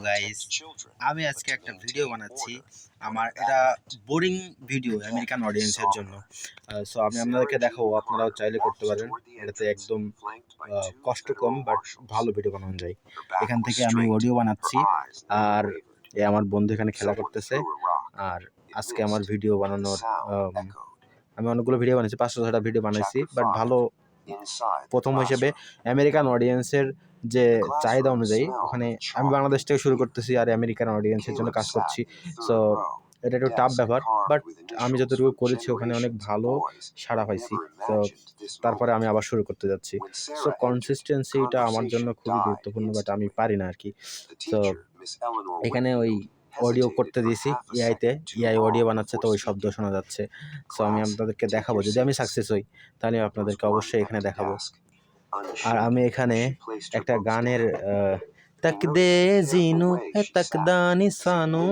Guys, আমি আজকে একটা ভিডিও বানাচ্ছি। আমার এটা বোরিং ভিডিও আমেরিকান অডিয়েন্সের জন্য। সো আমি আপনাদেরকে দেখাবো, আপনারাও চাইলে করতে পারেন। এটাতে একদম কষ্ট কম, বাট ভালো ভিডিও বানানো যায়। এখান থেকে আমি অডিও বানাচ্ছি, আর আমার বন্ধু এখানে খেলা করতেছে। আর আজকে আমার ভিডিও বানানোর আমি অনেকগুলো ভিডিও বানিয়েছি, 500-6টা ভিডিও বানাইছি, বাট ভালো প্রথম হিসেবে আমেরিকান অডিয়েন্সের যে চাহিদা অনুযায়ী ওখানে আমি বাংলাদেশ থেকে শুরু করতেছি আর আমেরিকান অডিয়েন্সের জন্য কাজ করছি। সো এটা একটু টাফ ব্যাপার, বাট আমি যতটুকু করেছি ওখানে অনেক ভালো সাড়া পাইছি। তো তারপরে আমি আবার শুরু করতে যাচ্ছি। সো কনসিস্টেন্সিটা আমার জন্য খুবই গুরুত্বপূর্ণ, বাট আমি পারি না আর কি। তো এখানে ওই অডিও করতে দিয়েছি এআইতে, এআই অডিও বানাচ্ছে, তো ওই শব্দ শোনা যাচ্ছে। সো আমি আপনাদেরকে দেখাবো, যদি আমি সাকসেস হই তাহলে আপনাদেরকে অবশ্যই এখানে দেখাবো। আর আমি এখানে একটা গানের তাকদে জিনু হে তাকদানি সানু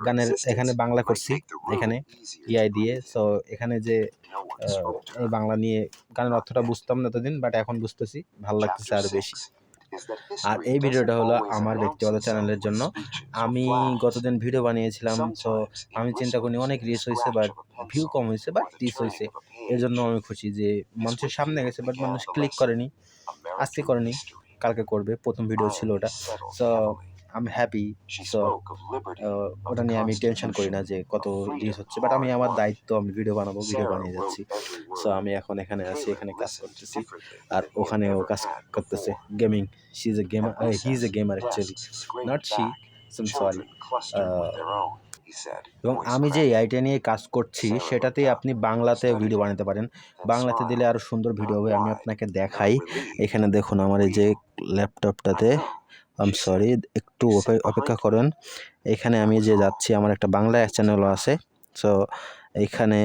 গানের এখানে বাংলা করছি এখানে এআই দিয়ে। সো এখানে যে বাংলা নিয়ে গানের অর্থটা বুঝতাম না এতদিন, বাট এখন বুঝতেছি, ভালো লাগতেছে আরো বেশি। আর এই ভিডিওটা হলো আমার ব্যক্তিগত চ্যানেলের জন্য। আমি গতদিন ভিডিও বানিয়েছিলাম, তো আমি চিন্তা করি অনেক রিচ হয়েছে, বাট ভিউ কম হয়েছে, বাট রিচ হয়েছে। এর জন্য আমি খুশি যে মানুষের সামনে গেছে, বাট মানুষ ক্লিক করেনি, আজকে করেনি, কালকে করবে। প্রথম ভিডিও ছিল ওটা। So I am happy. So ওটা নিয়ে আমি টেনশন করি না যে কত রিচ হচ্ছে, বাট আমি আমার দায়িত্ব, আমি ভিডিও বানাবো, ভিডিও বানিয়ে যাচ্ছি। সো আমি এখন এখানে আছি, এখানে কাজ করতেছি, আর ওখানেও কাজ করতেছে। Gaming, she is a gamer, he is a gamer actually, not she, sorry. এবং আমি যে এআইটা নিয়ে কাজ করছি সেটাতেই আপনি বাংলাতে ভিডিও বানাতে পারেন। বাংলাতে দিলে আরও সুন্দর ভিডিও হবে। আমি আপনাকে দেখাই, এখানে দেখুন আমার এই যে ল্যাপটপটাতে, আই এম সরি, একটু অপেক্ষা করেন। এখানে আমি যে যাচ্ছি, আমার একটা বাংলা চ্যানেলও আছে। সো এইখানে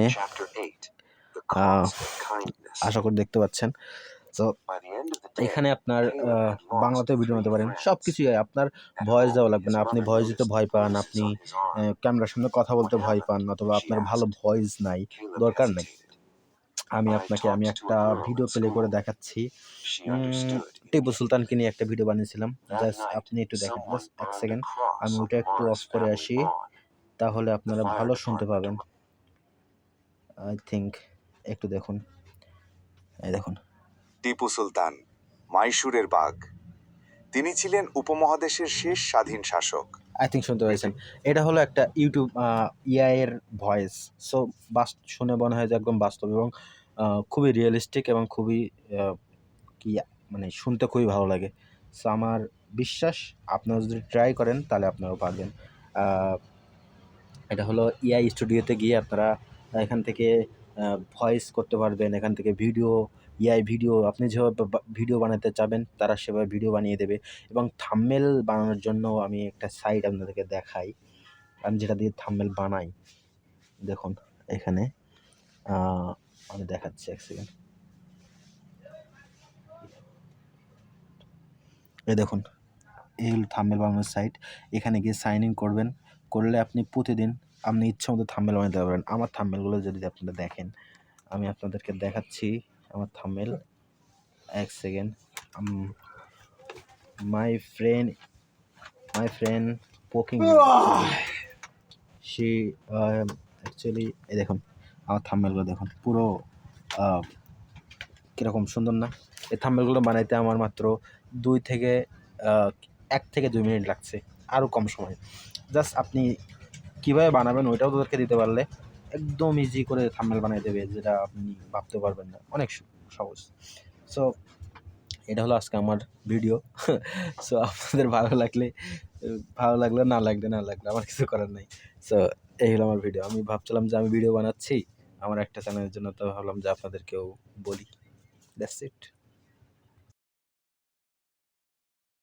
আশা করি দেখতে পাচ্ছেন। তো এখানে আপনার বাংলাতেও ভিডিও নিতে পারেন, সব কিছুই। আপনার ভয়েস দেওয়া লাগবে না, আপনি ভয়েস দিতে ভয় পান, আপনি ক্যামেরার সামনে কথা বলতে ভয় পান, অথবা আপনার ভালো ভয়েস নাই, দরকার নেই। আমি একটা ভিডিও প্লে করে দেখাচ্ছি। টিপু সুলতানকে নিয়ে একটা ভিডিও বানিয়েছিলাম, জাস্ট আপনি একটু দেখেন, জাস্ট এক সেকেন্ড। আমি ওটা একটু অফ করে আসি, তাহলে আপনারা ভালো শুনতে পাবেন। আই থিঙ্ক একটু দেখুন, এই দেখুন। টিপু সুলতান, মাইশুরের বাঘ। তিনি ছিলেন উপমহাদেশের শেষ স্বাধীন শাসক। আই থিঙ্ক শুনতে পেয়েছেন। এটা হলো একটা ইউটিউব এআই এর ভয়েস। সো শুনে মনে হয় যে একদম বাস্তব, এবং খুবই রিয়েলিস্টিক, এবং খুবই কি মানে শুনতে খুবই ভালো লাগে। সো আমার বিশ্বাস আপনারা যদি ট্রাই করেন তাহলে আপনারাও পারবেন। এটা হলো এআই স্টুডিওতে গিয়ে আপনারা এখান থেকে ভয়েস করতে পারবেন, এখান থেকে ভিডিও, এআই ভিডিও, আপনি যেভাবে ভিডিও বানাতে চাবেন তারা সেভাবে ভিডিও বানিয়ে দেবে। এবং থাম্বনেল বানানোর জন্য আমি একটা সাইট আপনাদেরকে দেখাই, আমি যেটা দিয়ে থাম্বনেল বানাই। দেখুন এখানে আমি দেখাচ্ছি, এক সেকেন্ড। এই দেখুন, এই হলো থাম্বনেল বানানোর সাইট। এখানে গিয়ে সাইন ইন করবেন, করলে আপনি প্রতিদিন আপনি ইচ্ছা মতো থাম্বনেল বানাতে পারবেন। আমার থাম্বনেলগুলো যদি আপনারা দেখেন, আমি আপনাদেরকে দেখাচ্ছি আমার থাম্বনেল। এক second. My friend poking, see actually, এই দেখুন আমার থাম্বনেলগুলো দেখুন, পুরো কীরকম সুন্দর না? এই থাম্বনেলগুলো বানাইতে আমার মাত্র 1 থেকে 2 মিনিট লাগছে, আরও কম সময়। জাস্ট আপনি কীভাবে বানাবেন ওইটাও তোদেরকে দিতে পারলে একদম ইজি করে থাম্বনেল বানিয়ে দেবে, যেটা আপনি ভাবতে পারবেন না, অনেক সহজ। সো এটা হলো আজকে আমার ভিডিও। সো আপনাদের ভালো লাগলে না লাগলে আমার কিছু করার নাই। সো এই হলো আমার ভিডিও। আমি ভাবছিলাম যে আমি ভিডিও বানাচ্ছি আমার একটা চ্যানেলের জন্য, তো ভাবলাম যে আপনাদেরকেও বলি। That's it.